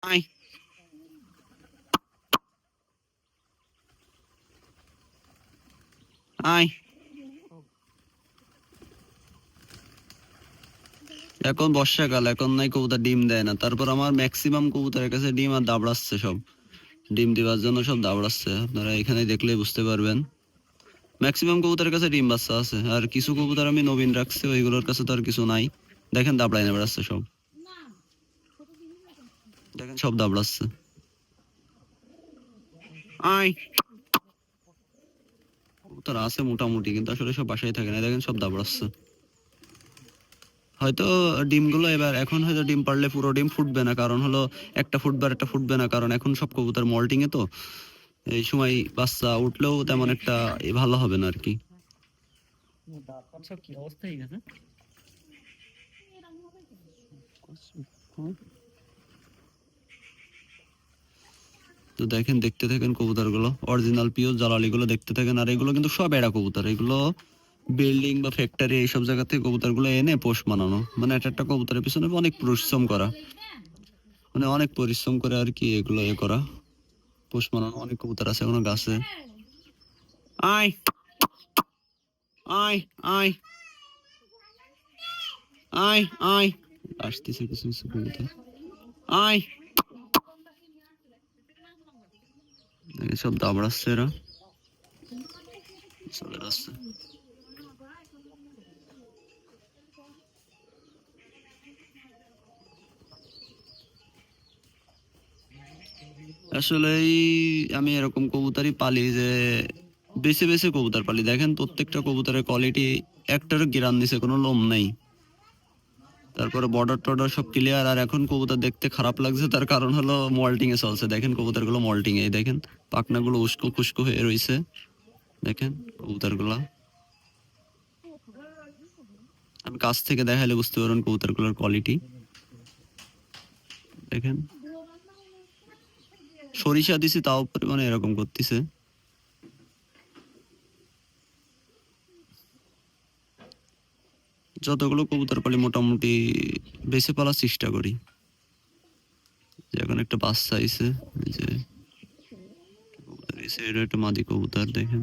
আয় আয় এখন বর্ষাকাল, এখন নাই কবুতর ডিম দেয় না। তারপর আমার ম্যাক্সিমাম কবুতরের কাছে ডিম আর দাবড়াচ্ছে সব, ডিম দিবার জন্য সব দাবড়াচ্ছে। আপনারা এখানে দেখলেই বুঝতে পারবেন ম্যাক্সিমাম কবুতরের কাছে ডিম বাচ্চা আছে। আর কিছু কবুতর আমি নবীন রাখছি, ওইগুলোর কাছে তো আর কিছু নাই। দেখেন দাবড়ায় না বেড়াচ্ছে সব, দেখেন সব দাবড়াচ্ছে। আয় কবুতর আছে মোটামুটি, কিন্তু আসলে সব বাসায় থাকে না। দেখেন সব দাবড়াচ্ছে। হয়তো ডিমগুলো এবার এখন হয়তো ডিম পারলে পুরো ডিম ফুটবে না, কারণ হলো একটা ফুটবার একটা ফুটবে না, কারণ এখন সব কবুতর মল্টিং এ তো এই সময় বাচ্চা উঠলেও তেমন একটা ভালো হবে না আর কি। কি অবস্থা হয়ে গেছে। তো দেখেন, দেখতে থাকেন কবুতর গুলো, অরিজিনাল পিওর জালালি গুলো দেখতে থাকেন। আর এগুলো কিন্তু সব এড়া কবুতর, এগুলো বিল্ডিং বা ফ্যাক্টরি এইসব জায়গা থেকে কবুতর গুলো এনে পোষ মানানো, মানে একটা কবুতরের পিছনে অনেক পরিশ্রম করা, মানে অনেক পরিশ্রম করে আর কি এগুলো করা, পোষ মানানো। অনেক কবুতর আছে এখনো গাছে। আয় আয় আয় আয় আয় আসতেছে কিছু কিছু কবুতর। আয় সব দাবড়াচ্ছে এরা, চলে যাচ্ছে। আসলেই আমি এরকম কবুতরই পালি যে বেছে বেছে কবুতর পালি। দেখেন প্রত্যেকটা কবুতরের কোয়ালিটি, একটারও গিরান নিচে কোনো লোম নেই। তারপরে বর্ডার টর্ডার সব ক্লিয়ার। আর এখন কবুতর দেখতে খারাপ লাগছে, তার কারণ হলো মল্টিং এ চলছে। দেখেন কবুতর গুলো মল্টিং এ, দেখেন পাখনা গুলো উস্কো খুস্কো হয়ে রয়েছে। দেখেন কবুতর গুলা, আমি কাছ থেকে দেখাইলে বুঝতে পারবেন কবুতর গুলোর কোয়ালিটি। দেখেন সরিষা দিছি তাও পরিমাণে এরকম করতেছে। যতগুলো কবুতর পালি মোটামুটি বেছে পালার চেষ্টা করি। এখন একটা বাচ্চা আইছে, এই যে কবুতর এসে, এটা একটা মাদি কবুতর দেখেন।